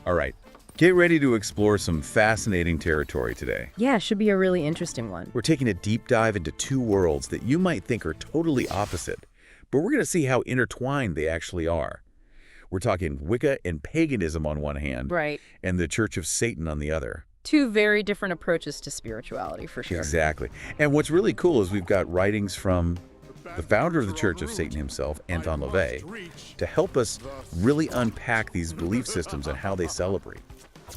All right, get ready to explore some fascinating territory today. Yeah, should be a really interesting one. We're taking a deep dive into two worlds that you might think are totally opposite, but we're going to see how intertwined they actually are. We're talking Wicca and paganism on one hand, Right. and the Church of Satan on the other. Two very different approaches to spirituality, for sure. Exactly. And what's really cool is we've got writings from the founder of the Church of Satan himself, Anton LaVey, to help us really unpack these belief systems and how they celebrate.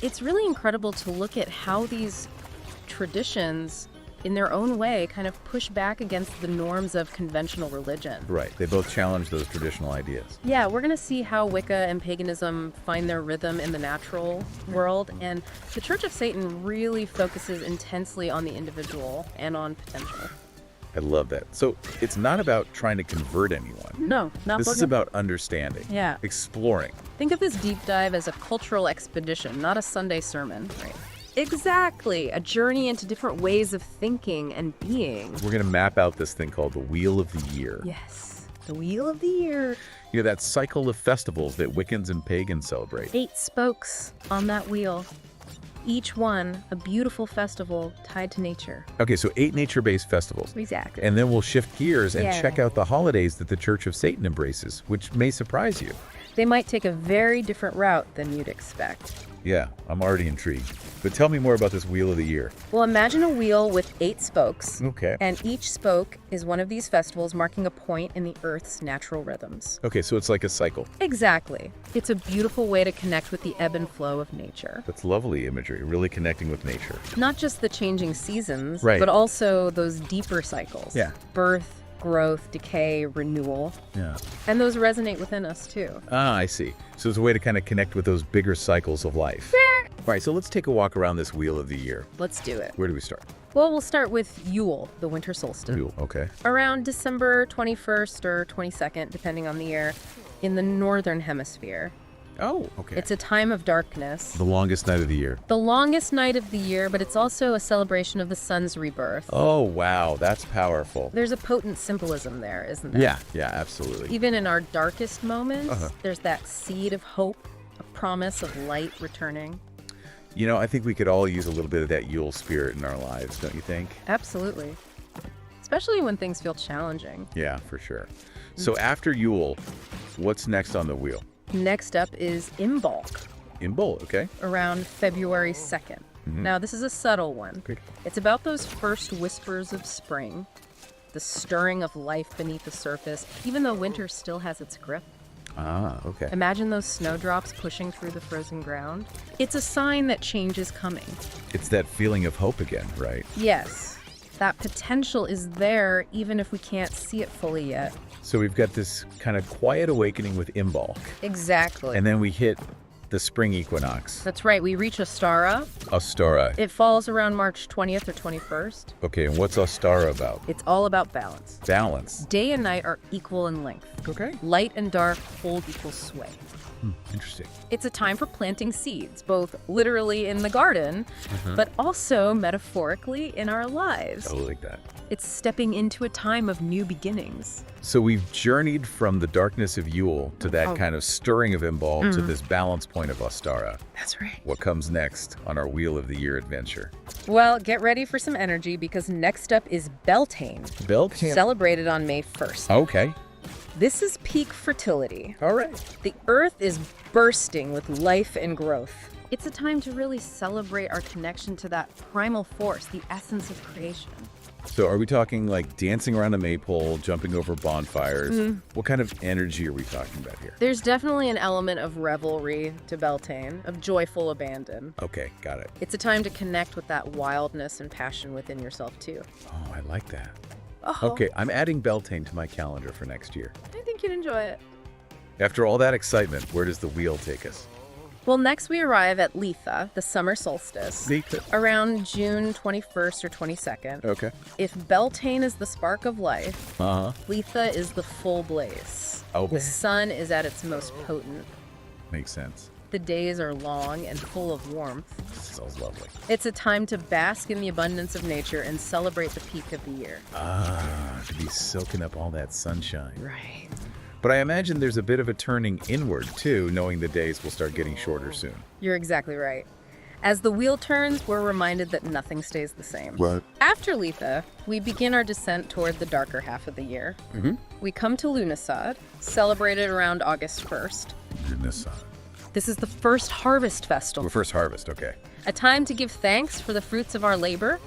It's really incredible to look at how these traditions, in their own way, kind of push back against the norms of conventional religion. Right. They both challenge those traditional ideas. Yeah, we're going to see how Wicca and paganism find their rhythm in the natural world, and the Church of Satan really focuses intensely on the individual and on potential. I love that. So it's not about trying to convert anyone. No, not This is about understanding, Yeah. exploring. Think of this deep dive as a cultural expedition, not a Sunday sermon. Right. Exactly. A journey into different ways of thinking and being. We're going to map out this thing called the Wheel of the Year. Yes. The Wheel of the Year. You know, that cycle of festivals that Wiccans and pagans celebrate. 8 spokes on that wheel. Each one a beautiful festival tied to nature. Okay, so 8 nature-based festivals. Exactly. And then we'll shift gears and Yeah. check out the holidays that the Church of Satan embraces, which may surprise you. They might take a very different route than you'd expect. Yeah, I'm already intrigued. But tell me more about this Wheel of the Year. Well, imagine a wheel with 8 spokes. Okay. And each spoke is one of these festivals marking a point in the Earth's natural rhythms. Okay, so it's like a cycle. Exactly. It's a beautiful way to connect with the ebb and flow of nature. That's lovely imagery, really connecting with nature. Not just the changing seasons, Right. but also those deeper cycles. Yeah. Birth, growth, decay, renewal. Yeah. And those resonate within us too. Ah, I see. So it's a way to kind of connect with those bigger cycles of life. All right, so let's take a walk around this Wheel of the Year. Let's do it. Where do we start? Well, we'll start with Yule, the winter solstice. Yule, okay. Around December 21st or 22nd, depending on the year, in the northern hemisphere. Oh, okay. It's a time of darkness. the longest night of the year. The longest night of the year, but it's also a celebration of the sun's rebirth. Oh, wow, that's powerful. There's a potent symbolism there, isn't there? Yeah, absolutely. Even in our darkest moments, Uh-huh. there's that seed of hope, a promise of light returning. You know, I think we could all use a little bit of that Yule spirit in our lives, don't you think? Absolutely. Especially when things feel challenging. Yeah, for sure. So after Yule, what's next on the wheel? Next up is Imbolc, Imbolc, okay? around February 2nd. Now, this is a subtle one. Great. It's about those first whispers of spring, the stirring of life beneath the surface, even though winter still has its grip. Ah, okay. Imagine those snowdrops pushing through the frozen ground. It's a sign that change is coming. It's that feeling of hope again, right? Yes, that potential is there even if we can't see it fully yet. So we've got this kind of quiet awakening with Imbolc, Exactly. and then we hit the spring equinox, That's right, we reach Ostara. Ostara. It falls around March 20th or 21st. Okay, and what's Ostara about? It's all about balance. Balance. Day and night are equal in length. Okay. Light and dark hold equal sway. Interesting. It's a time for planting seeds, both literally in the garden, but also metaphorically in our lives. I like that. It's stepping into a time of new beginnings. So we've journeyed from the darkness of Yule to that kind of stirring of Imbolc to this balance point of Ostara. That's right. What comes next on our Wheel of the Year adventure? Well, get ready for some energy because next up is Beltane, Beltane. celebrated on May 1st. Okay. This is peak fertility. All right. The earth is bursting with life and growth. It's a time to really celebrate our connection to that primal force, the essence of creation. So are we talking like dancing around a maypole, jumping over bonfires? What kind of energy are we talking about here? There's definitely an element of revelry to Beltane, of joyful abandon. Okay, got it. It's a time to connect with that wildness and passion within yourself, too. Oh, I like that. Oh, Okay, I'm adding Beltane to my calendar for next year. I think you'd enjoy it. After all that excitement, where does the wheel take us? Well, next we arrive at Litha, the summer solstice, around June 21st or 22nd. Okay. If Beltane is the spark of life, Uh-huh. Litha is the full blaze. Okay. The sun is at its most potent. Makes sense. The days are long and full of warmth. Sounds lovely. It's a time to bask in the abundance of nature and celebrate the peak of the year. Ah, to be soaking up all that sunshine. Right. But I imagine there's a bit of a turning inward, too, knowing the days will start getting shorter soon. You're exactly right. As the wheel turns, we're reminded that nothing stays the same. What? After Letha, we begin our descent toward the darker half of the year. We come to Lughnasadh, celebrated around August 1st. Goodness. This is the first harvest festival, Well, first harvest, okay. a time to give thanks for the fruits of our labor,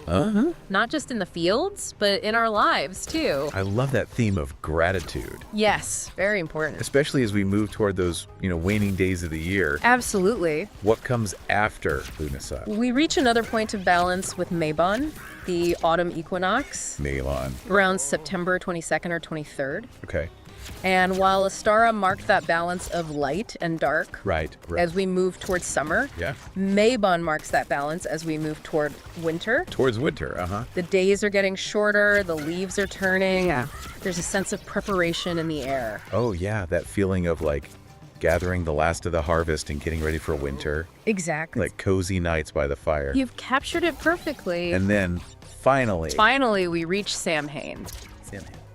not just in the fields, but in our lives, too. I love that theme of gratitude, Yes, very important. especially as we move toward those, waning days of the year. Absolutely. What comes after Lughnasadh? We reach another point of balance with Mabon, the autumn equinox, Malon. around September 22nd or 23rd. Okay. And while Astara marked that balance of light and dark Right. as we move towards summer, Yeah. Mabon marks that balance as we move toward winter. Towards winter, The days are getting shorter, the leaves are turning. There's a sense of preparation in the air. Oh, yeah, that feeling of, gathering the last of the harvest and getting ready for winter. Exactly. Like cozy nights by the fire. You've captured it perfectly. And then, finally... Finally, we reach Samhain,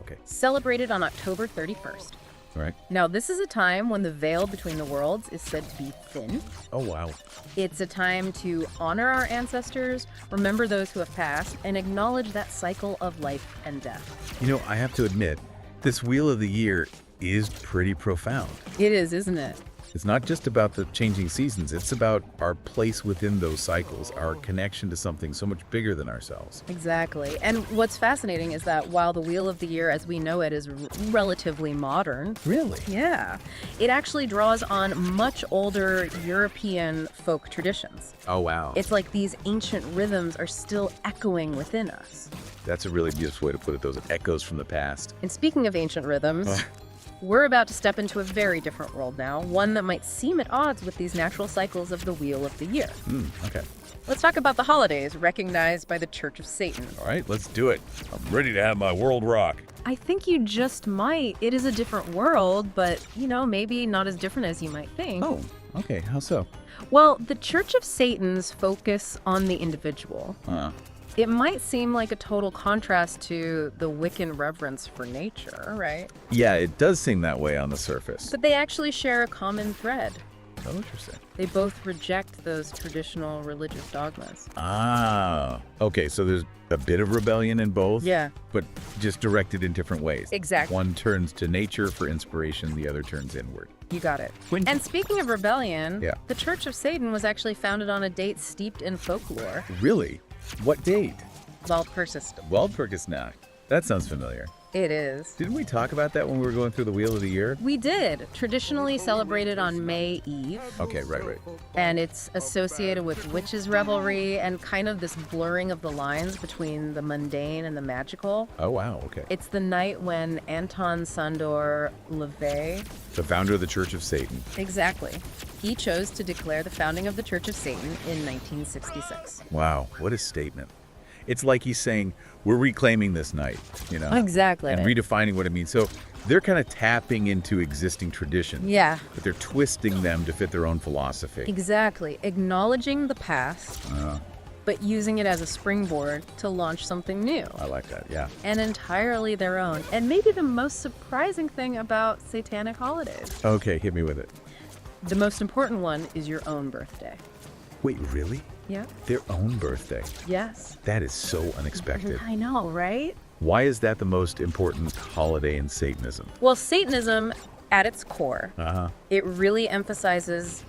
Okay. celebrated on October 31st. All right. Now, this is a time when the veil between the worlds is said to be thin. Oh, wow. It's a time to honor our ancestors, remember those who have passed, and acknowledge that cycle of life and death. I have to admit, this Wheel of the Year is pretty profound. It is, isn't it? It's not just about the changing seasons. It's about our place within those cycles, our connection to something so much bigger than ourselves. Exactly. And what's fascinating is that while the Wheel of the Year as we know it is relatively modern, Really? yeah, it actually draws on much older European folk traditions. Oh, wow. It's like these ancient rhythms are still echoing within us. That's a really beautiful way to put it, those echoes from the past. And speaking of ancient rhythms, we're about to step into a very different world now, one that might seem at odds with these natural cycles of the Wheel of the Year. Okay. Let's talk about the holidays recognized by the Church of Satan. All right, let's do it. I'm ready to have my world rock. I think you just might. It is a different world, but, maybe not as different as you might think. Oh, okay. How so? Well, the Church of Satan's focus on the individual. It might seem like a total contrast to the Wiccan reverence for nature, right? Yeah, it does seem that way on the surface. But they actually share a common thread. Oh, interesting. They both reject those traditional religious dogmas. Ah, okay. So there's a bit of rebellion in both. Yeah. But just directed in different ways. Exactly. One turns to nature for inspiration, the other turns inward. You got it. And speaking of rebellion, Yeah. the Church of Satan was actually founded on a date steeped in folklore. Really? What date? Walpurgisnacht. Walpurgisnacht. That sounds familiar. It is. Didn't we talk about that when we were going through the Wheel of the Year? We did. Traditionally celebrated on May Eve. Okay, right. And it's associated with witches' revelry and kind of this blurring of the lines between the mundane and the magical. Oh, wow. Okay. It's the night when Anton Sandor LaVey, The founder of the Church of Satan. exactly, he chose to declare the founding of the Church of Satan in 1966. Wow, what a statement. It's like he's saying, we're reclaiming this night, Exactly. and redefining what it means. So they're kind of tapping into existing traditions. Yeah, But they're twisting them to fit their own philosophy. exactly. Acknowledging the past, but using it as a springboard to launch something new. I like that, yeah. And entirely their own. And maybe the most surprising thing about satanic holidays. Okay, hit me with it. The most important one is your own birthday. Wait, really? Yeah. Their own birthday? Yes. That is so unexpected. I know, right? Why is that the most important holiday in Satanism? Well, Satanism, at its core, Uh-huh. it really emphasizes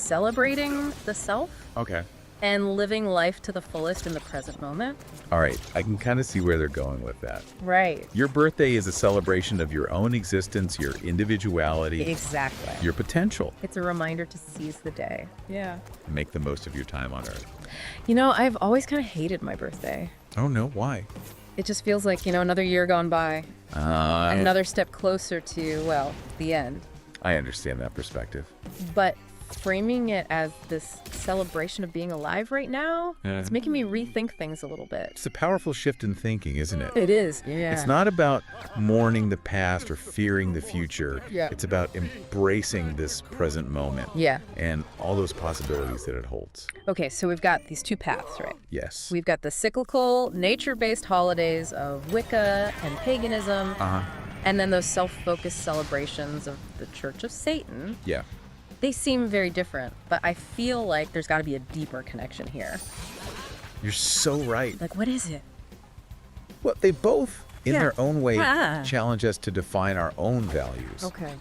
celebrating the self Okay. and living life to the fullest in the present moment. All right, I can kind of see where they're going with that. Right. Your birthday is a celebration of your own existence, your individuality, Exactly. your potential. It's a reminder to seize the day. Yeah. Make the most of your time on Earth. I've always kind of hated my birthday. Oh, no, why? It just feels like, another year gone by. Another step closer to, well, the end. I understand that perspective. But framing it as this celebration of being alive right now, it's making me rethink things a little bit. It's a powerful shift in thinking, isn't it? It is, yeah. It's not about mourning the past or fearing the future. Yeah. It's about embracing this present moment. Yeah. And all those possibilities that it holds. Okay, so we've got these two paths, right? Yes. We've got the cyclical, nature-based holidays of Wicca and paganism. And then those self-focused celebrations of the Church of Satan, Yeah. they seem very different, but I feel like there's got to be a deeper connection here. You're so right. Like, what is it? Well, they both, in Yeah. their own way, Ah. challenge us to define our own values Okay.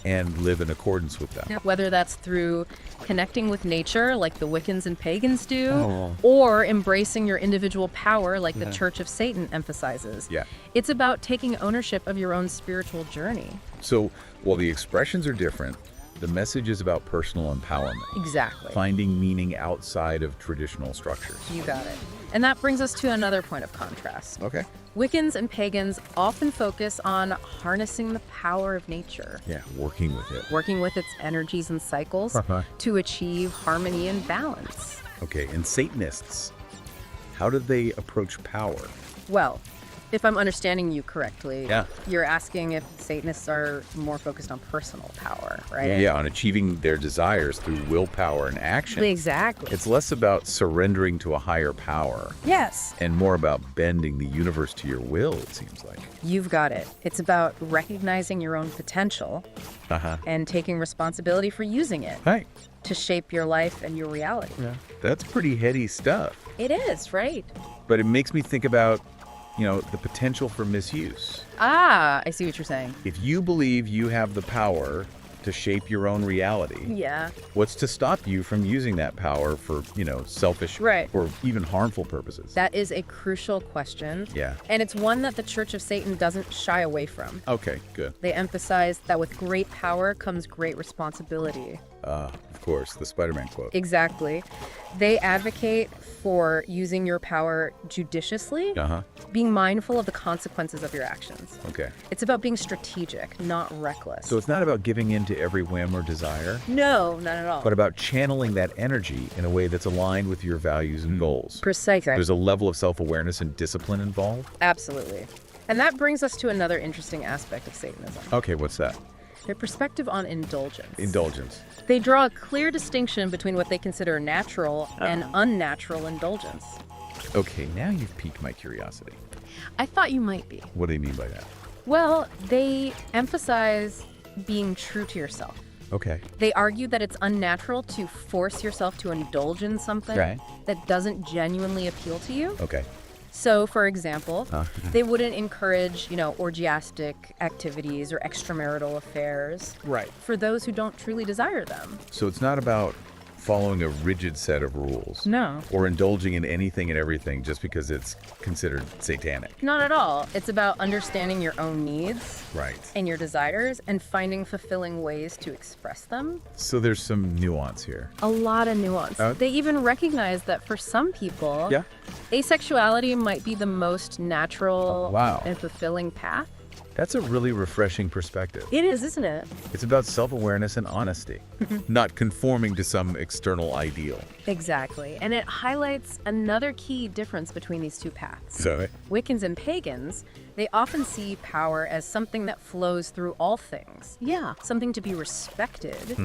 and live in accordance with them. Whether that's through connecting with nature, like the Wiccans and pagans do, Oh. or embracing your individual power, like the Church of Satan emphasizes. Yeah. It's about taking ownership of your own spiritual journey. So, while the expressions are different, the message is about personal empowerment, Exactly. finding meaning outside of traditional structures. You got it. And that brings us to another point of contrast. Okay. Wiccans and pagans often focus on harnessing the power of nature, Yeah, working with it. working with its energies and cycles to achieve harmony and balance. Okay, and Satanists, how do they approach power? Well, if I'm understanding you correctly, Yeah. you're asking if Satanists are more focused on personal power, right? Yeah, on achieving their desires through willpower and action. Exactly. It's less about surrendering to a higher power Yes. and more about bending the universe to your will, it seems like. You've got it. It's about recognizing your own potential Uh-huh. and taking responsibility for using it Hey, to shape your life and your reality. that's pretty heady stuff. It is, right? But it makes me think about, the potential for misuse. Ah, I see what you're saying. If you believe you have the power to shape your own reality, Yeah. what's to stop you from using that power for, selfish Right. or even harmful purposes? That is a crucial question. Yeah. And it's one that the Church of Satan doesn't shy away from. Okay, good. They emphasize that with great power comes great responsibility. Of course, the Spider-Man quote. Exactly. They advocate for using your power judiciously, Uh-huh. being mindful of the consequences of your actions. Okay. It's about being strategic, not reckless. So it's not about giving in to every whim or desire, No, not at all. but about channeling that energy in a way that's aligned with your values and goals. Precisely. There's a level of self-awareness and discipline involved. Absolutely. And that brings us to another interesting aspect of Satanism, Okay, what's that? their perspective on indulgence. Indulgence. They draw a clear distinction between what they consider natural and unnatural indulgence. Okay, now you've piqued my curiosity. I thought you might be. What do you mean by that? Well, they emphasize being true to yourself. Okay. They argue that it's unnatural to force yourself to indulge in something Right. that doesn't genuinely appeal to you. Okay. So, for example, they wouldn't encourage, orgiastic activities or extramarital affairs Right. for those who don't truly desire them. So it's not about following a rigid set of rules. No. Or indulging in anything and everything just because it's considered satanic. Not at all. It's about understanding your own needs Right. and your desires and finding fulfilling ways to express them. So there's some nuance here. A lot of nuance. They even recognize that for some people, Yeah. asexuality might be the most natural Oh, wow. and fulfilling path. That's a really refreshing perspective. It is, isn't it? It's about self-awareness and honesty, not conforming to some external ideal. Exactly. And it highlights another key difference between these two paths. So, Wiccans and pagans, they often see power as something that flows through all things. Yeah. Something to be respected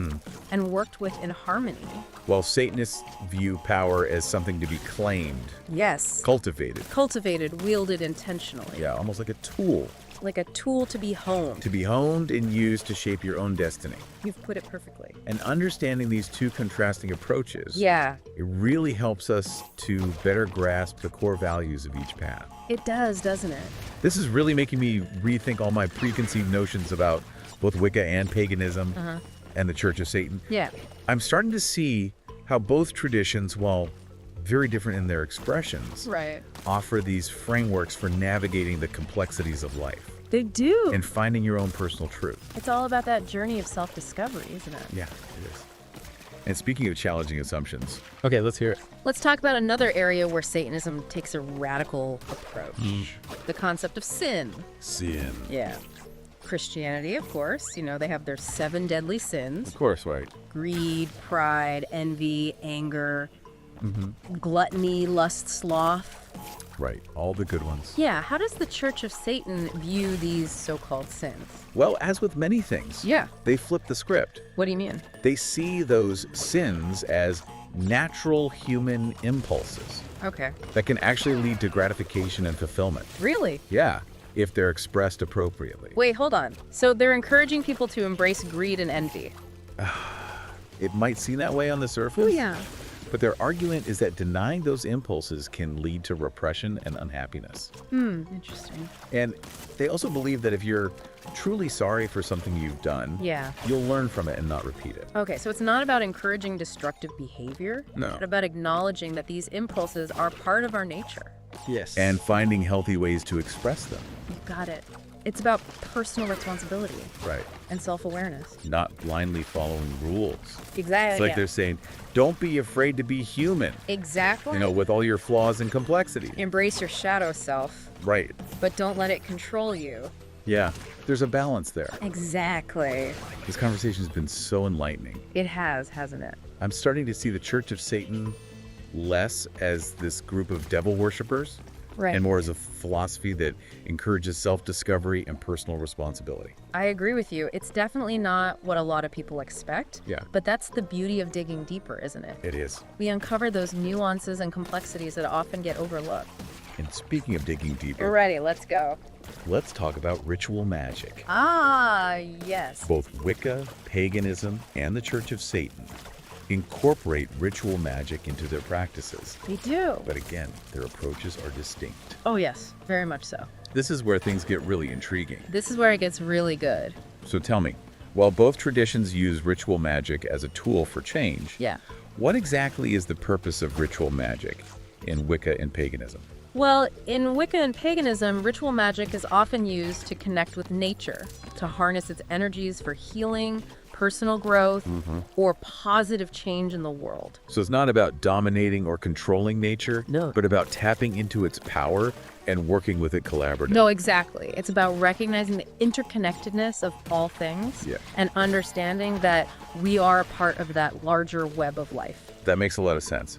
and worked with in harmony. while Satanists view power as something to be claimed, Yes. cultivated, Cultivated, wielded intentionally. yeah, almost like a tool, Like a tool to be honed. to be honed and used to shape your own destiny. You've put it perfectly. And understanding these two contrasting approaches, Yeah, it really helps us to better grasp the core values of each path. it does, doesn't it? This is really making me rethink all my preconceived notions about both Wicca and paganism and the Church of Satan. Yeah. I'm starting to see how both traditions, while very different in their expressions, Right. offer these frameworks for navigating the complexities of life They do. and finding your own personal truth. It's all about that journey of self-discovery, isn't it? Yeah, it is. And speaking of challenging assumptions, Okay, let's hear it. Let's talk about another area where Satanism takes a radical approach. The concept of sin. sin. Yeah. Christianity, of course, they have their 7 deadly sins: Of course, right? greed, pride, envy, anger, gluttony, lust, sloth. Right, all the good ones. Yeah, how does the Church of Satan view these so-called sins? Well, as with many things, Yeah. they flip the script. What do you mean? They see those sins as natural human impulses Okay. that can actually lead to gratification and fulfillment. Really? Yeah, if they're expressed appropriately. Wait, hold on. So they're encouraging people to embrace greed and envy. It might seem that way on the surface. Oh, yeah. But their argument is that denying those impulses can lead to repression and unhappiness. Interesting. And they also believe that if you're truly sorry for something you've done, Yeah. you'll learn from it and not repeat it. Okay, so it's not about encouraging destructive behavior. No. It's about acknowledging that these impulses are part of our nature. Yes. And finding healthy ways to express them. You got it. It's about personal responsibility Right. and self-awareness. Not blindly following rules. Exactly. It's like they're saying, don't be afraid to be human, Exactly. with all your flaws and complexity. Embrace your shadow self, Right. but don't let it control you. Yeah. There's a balance there. Exactly. This conversation has been so enlightening. It has, hasn't it? I'm starting to see the Church of Satan less as this group of devil worshippers Right. and more as a philosophy that encourages self-discovery and personal responsibility. I agree with you. It's definitely not what a lot of people expect. Yeah. But that's the beauty of digging deeper, isn't it? It is. We uncover those nuances and complexities that often get overlooked. And speaking of digging deeper, Alrighty, let's go. let's talk about ritual magic. Ah, yes. Both Wicca, paganism, and the Church of Satan incorporate ritual magic into their practices. We do. But again, their approaches are distinct. Oh, yes, very much so. This is where things get really intriguing. This is where it gets really good. So tell me, while both traditions use ritual magic as a tool for change, Yeah. what exactly is the purpose of ritual magic in Wicca and paganism? Well, in Wicca and paganism, ritual magic is often used to connect with nature, to harness its energies for healing, personal growth, or positive change in the world. So it's not about dominating or controlling nature, No. but about tapping into its power and working with it collaboratively. No, exactly. It's about recognizing the interconnectedness of all things Yeah. and understanding that we are a part of that larger web of life. That makes a lot of sense.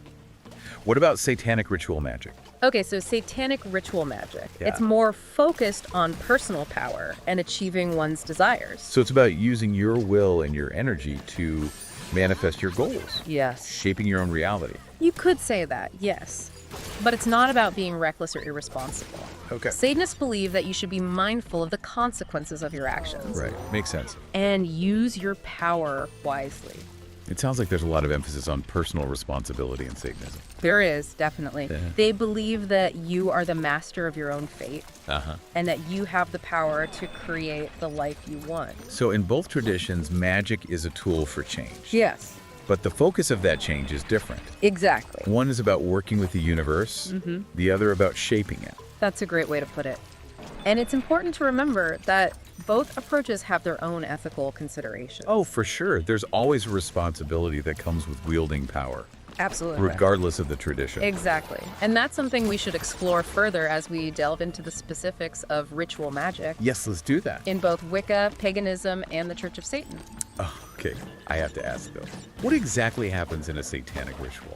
What about satanic ritual magic? Okay, so satanic ritual magic. Yeah. It's more focused on personal power and achieving one's desires. So it's about using your will and your energy to manifest your goals, Yes. shaping your own reality. You could say that, yes. But it's not about being reckless or irresponsible. Okay. Satanists believe that you should be mindful of the consequences of your actions Right. Makes sense. and use your power wisely. It sounds like there's a lot of emphasis on personal responsibility in Satanism. There is, definitely. Yeah. They believe that you are the master of your own fate Uh-huh. and that you have the power to create the life you want. So in both traditions, magic is a tool for change. Yes, But the focus of that change is different. exactly. One is about working with the universe, the other about shaping it. That's a great way to put it. And it's important to remember that both approaches have their own ethical considerations. Oh, for sure. There's always a responsibility that comes with wielding power, Absolutely. regardless of the tradition. Exactly. And that's something we should explore further as we delve into the specifics of ritual magic Yes, let's do that. in both Wicca, paganism, and the Church of Satan. Oh, okay, I have to ask though, what exactly happens in a satanic ritual?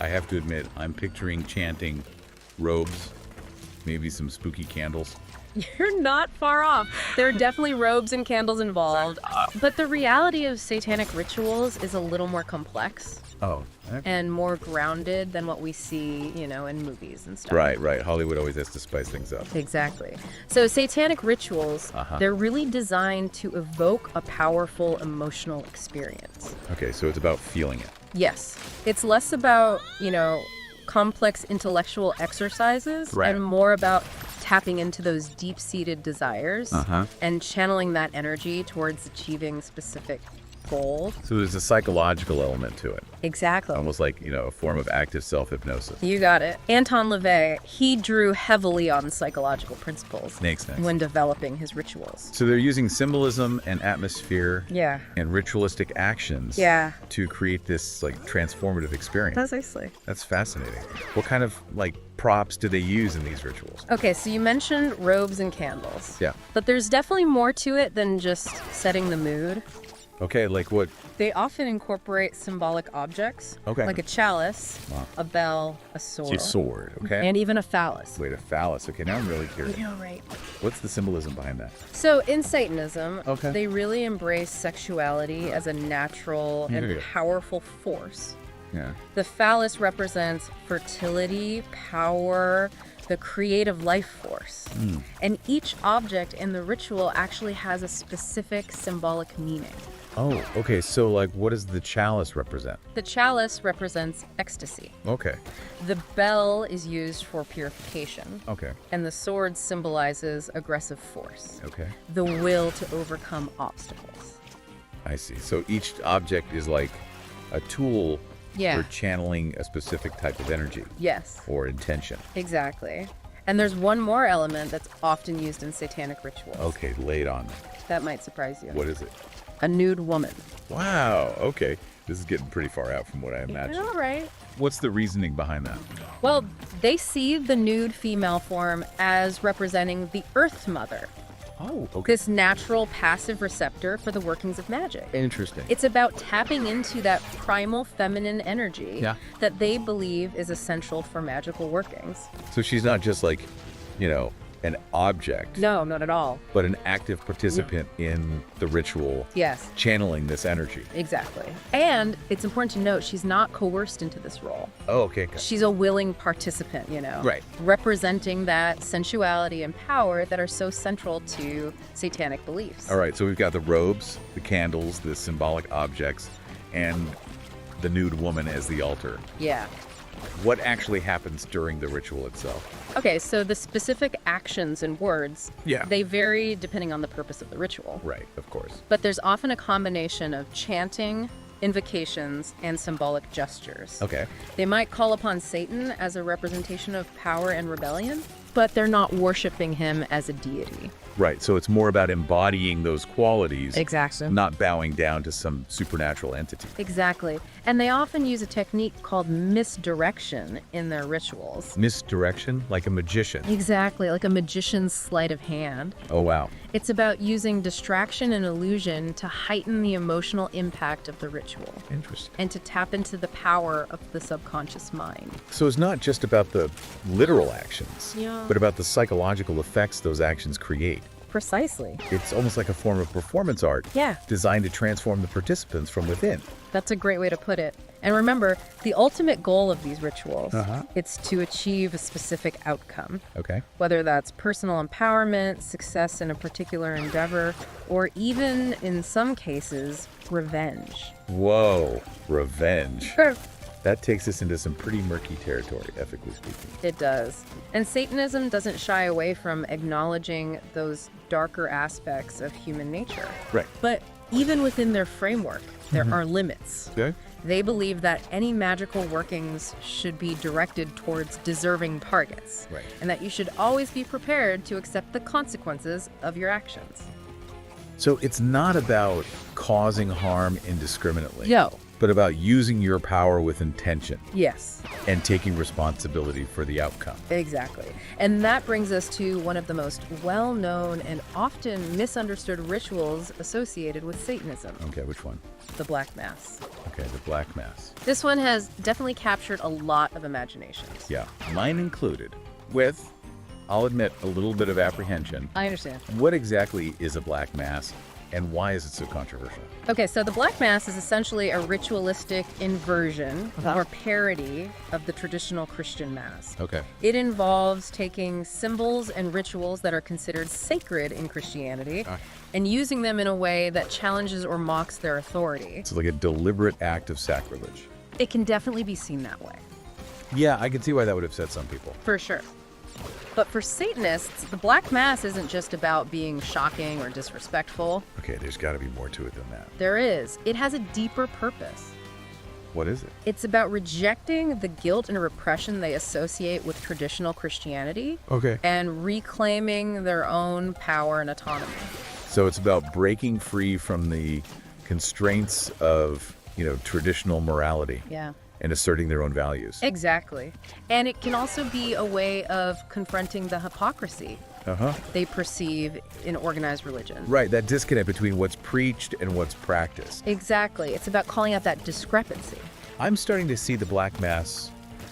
I have to admit, I'm picturing chanting, robes, maybe some spooky candles. You're not far off. There are definitely robes and candles involved. But the reality of satanic rituals is a little more complex Oh, and more grounded than what we see, in movies and stuff. right. Hollywood always has to spice things up. Exactly. So satanic rituals, Uh-huh. they're really designed to evoke a powerful emotional experience. Okay, so it's about feeling it. Yes. It's less about, complex intellectual exercises Right. and more about tapping into those deep-seated desires Uh-huh. and channeling that energy towards achieving specific goals. So there's a psychological element to it, Exactly. almost like, a form of active self-hypnosis. You got it. Anton LaVey, he drew heavily on psychological principles Makes sense. when developing his rituals. So they're using symbolism and atmosphere Yeah. and ritualistic actions Yeah. to create this transformative experience. Precisely. That's fascinating. What kind of props do they use in these rituals? Okay, so you mentioned robes and candles. Yeah. But there's definitely more to it than just setting the mood. Okay, like what? They often incorporate symbolic objects, Okay. like a chalice, Wow. a bell, a sword, A sword, okay? and even a phallus. Wait, a phallus. Okay, now I'm really curious. Right. What's the symbolism behind that? So in Satanism, Okay. they really embrace sexuality as a natural and Yeah. powerful force. Yeah. The phallus represents fertility, power, the creative life force. And each object in the ritual actually has a specific symbolic meaning. Oh, okay. So, like, what does the chalice represent? The chalice represents ecstasy. Okay. The bell is used for purification. Okay. And the sword symbolizes aggressive force. Okay. The will to overcome obstacles. I see. So each object is like a tool Yeah. for channeling a specific type of energy Yes, or intention. exactly. And there's one more element that's often used in satanic rituals. Okay, lay it on me. That might surprise you. What is it? A nude woman. Wow. Okay. This is getting pretty far out from what I imagined. All right. What's the reasoning behind that? Well, they see the nude female form as representing the Earth Mother, Oh, okay. this natural passive receptor for the workings of magic. Interesting. It's about tapping into that primal feminine energy Yeah. that they believe is essential for magical workings. So she's not just like, an object, No, not at all. but an active participant in the ritual, Yes, channeling this energy. exactly. And it's important to note she's not coerced into this role. Oh, okay. She's a willing participant, Right. representing that sensuality and power that are so central to satanic beliefs. All right. So we've got the robes, the candles, the symbolic objects, and the nude woman as the altar. Yeah. What actually happens during the ritual itself? Okay, so the specific actions and words, Yeah. they vary depending on the purpose of the ritual. Right, of course. But there's often a combination of chanting, invocations, and symbolic gestures. Okay. They might call upon Satan as a representation of power and rebellion, but they're not worshiping him as a deity. Right. So it's more about embodying those qualities, Exactly. not bowing down to some supernatural entity. Exactly. And they often use a technique called misdirection in their rituals. Misdirection, like a magician. Exactly, like a magician's sleight of hand. Oh, wow. It's about using distraction and illusion to heighten the emotional impact of the ritual Interesting. and to tap into the power of the subconscious mind. So it's not just about the literal actions, Yeah. but about the psychological effects those actions create. Precisely. It's almost like a form of performance art Yeah. designed to transform the participants from within. That's a great way to put it. And remember, the ultimate goal of these rituals, Uh-huh. it's to achieve a specific outcome. Okay. Whether that's personal empowerment, success in a particular endeavor, or even, in some cases, revenge. Whoa. Revenge. That takes us into some pretty murky territory, ethically speaking. It does. And Satanism doesn't shy away from acknowledging those darker aspects of human nature. Right. But even within their framework, there are limits. Okay. They believe that any magical workings should be directed towards deserving targets. Right. And that you should always be prepared to accept the consequences of your actions. So it's not about causing harm indiscriminately, No. but about using your power with intention Yes. and taking responsibility for the outcome. Exactly. And that brings us to one of the most well-known and often misunderstood rituals associated with Satanism, Okay, which one? the Black Mass. Okay, the Black Mass. This one has definitely captured a lot of imaginations. Yeah, mine included, with, I'll admit, a little bit of apprehension. I understand. What exactly is a Black Mass, and why is it so controversial? Okay, so the Black Mass is essentially a ritualistic inversion or parody of the traditional Christian Mass. Okay. It involves taking symbols and rituals that are considered sacred in Christianity and using them in a way that challenges or mocks their authority. It's like a deliberate act of sacrilege. It can definitely be seen that way, Yeah, I can see why that would upset some people. for sure. But for Satanists, the Black Mass isn't just about being shocking or disrespectful. Okay, there's got to be more to it than that. There is. It has a deeper purpose. What is it? It's about rejecting the guilt and repression they associate with traditional Christianity Okay. and reclaiming their own power and autonomy. So it's about breaking free from the constraints of, traditional morality Yeah. and asserting their own values. Exactly. And it can also be a way of confronting the hypocrisy Uh-huh. they perceive in organized religion. Right, that disconnect between what's preached and what's practiced. Exactly. It's about calling out that discrepancy. I'm starting to see the Black Mass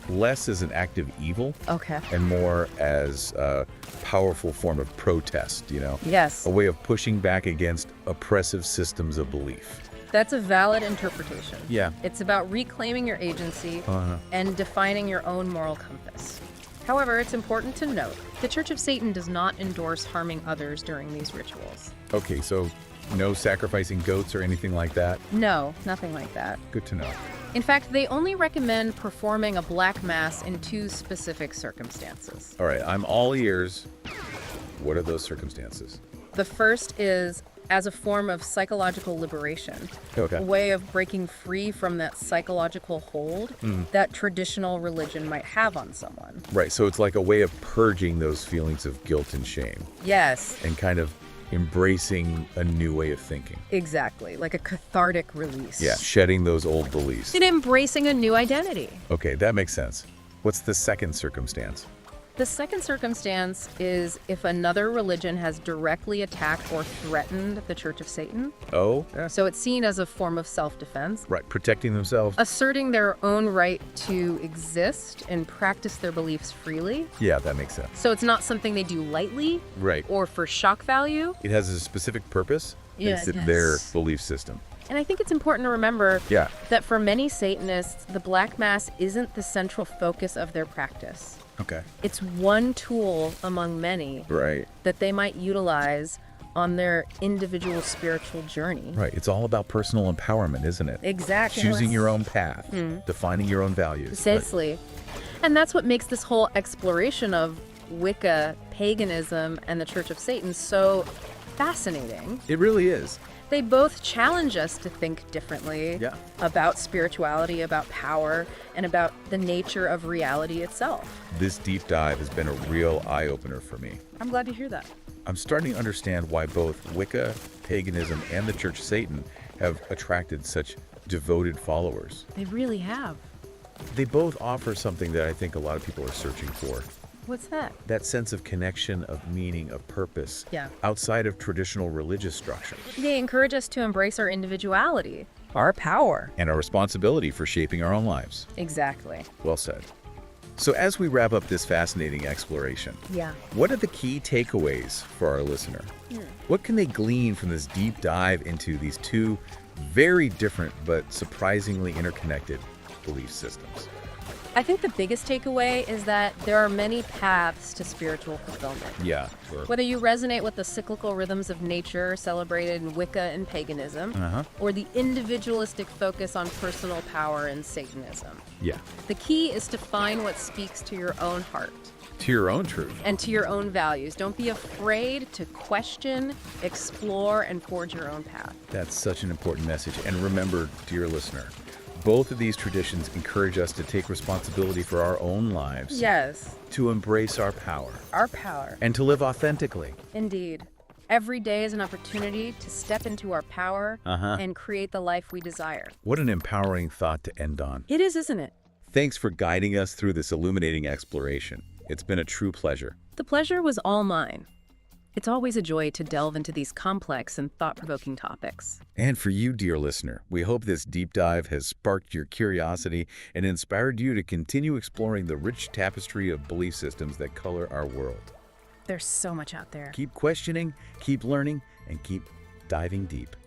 less as an act of evil Okay. and more as a powerful form of protest, Yes. a way of pushing back against oppressive systems of belief. That's a valid interpretation. Yeah. It's about reclaiming your agency Uh-huh. and defining your own moral compass. However, it's important to note, the Church of Satan does not endorse harming others during these rituals. Okay, so no sacrificing goats or anything like that? No, nothing like that. Good to know. In fact, they only recommend performing a black mass in 2 specific circumstances. All right, I'm all ears. What are those circumstances? The first is as a form of psychological liberation, Okay. a way of breaking free from that psychological hold that traditional religion might have on someone. Right, so it's like a way of purging those feelings of guilt and shame Yes, and kind of embracing a new way of thinking. exactly, like a cathartic release. Yeah, shedding those old beliefs. And embracing a new identity. Okay, that makes sense. What's the second circumstance? The second circumstance is if another religion has directly attacked or threatened the Church of Satan. Oh, So it's seen as a form of self-defense, right, protecting themselves. asserting their own right to exist and practice their beliefs freely. Yeah, that makes sense. So it's not something they do lightly Right. or for shock value. It has a specific purpose. Yeah, It's it their does. belief system. And I think it's important to remember Yeah. that for many Satanists, the Black Mass isn't the central focus of their practice. Okay. It's one tool among many Right. that they might utilize on their individual spiritual journey. Right. It's all about personal empowerment, isn't it? Exactly. Choosing your own path, defining your own values. Precisely. And that's what makes this whole exploration of Wicca, paganism, and the Church of Satan so fascinating. It really is. They both challenge us to think differently Yeah. about spirituality, about power, and about the nature of reality itself. This deep dive has been a real eye-opener for me. I'm glad to hear that. I'm starting to understand why both Wicca, paganism, and the Church of Satan have attracted such devoted followers. They really have. They both offer something that I think a lot of people are searching for. What's that? That sense of connection, of meaning, of purpose, Yeah. outside of traditional religious structure, They encourage us to embrace our individuality, our power. and our responsibility for shaping our own lives. Exactly. Well said. So as we wrap up this fascinating exploration, Yeah. what are the key takeaways for our listener? What can they glean from this deep dive into these 2 very different but surprisingly interconnected belief systems? I think the biggest takeaway is that there are many paths to spiritual fulfillment. Yeah, sure. Whether you resonate with the cyclical rhythms of nature celebrated in Wicca and paganism, or the individualistic focus on personal power in Satanism. Yeah. The key is to find what speaks to your own heart To your own truth. and to your own values. Don't be afraid to question, explore, and forge your own path. That's such an important message. And remember, dear listener, both of these traditions encourage us to take responsibility for our own lives, Yes, to embrace our power, our power. and to live authentically. Indeed. Every day is an opportunity to step into our power and create the life we desire. What an empowering thought to end on. It is, isn't it? Thanks for guiding us through this illuminating exploration. It's been a true pleasure. The pleasure was all mine. It's always a joy to delve into these complex and thought-provoking topics. And for you, dear listener, we hope this deep dive has sparked your curiosity and inspired you to continue exploring the rich tapestry of belief systems that color our world. There's so much out there. Keep questioning, keep learning, and keep diving deep.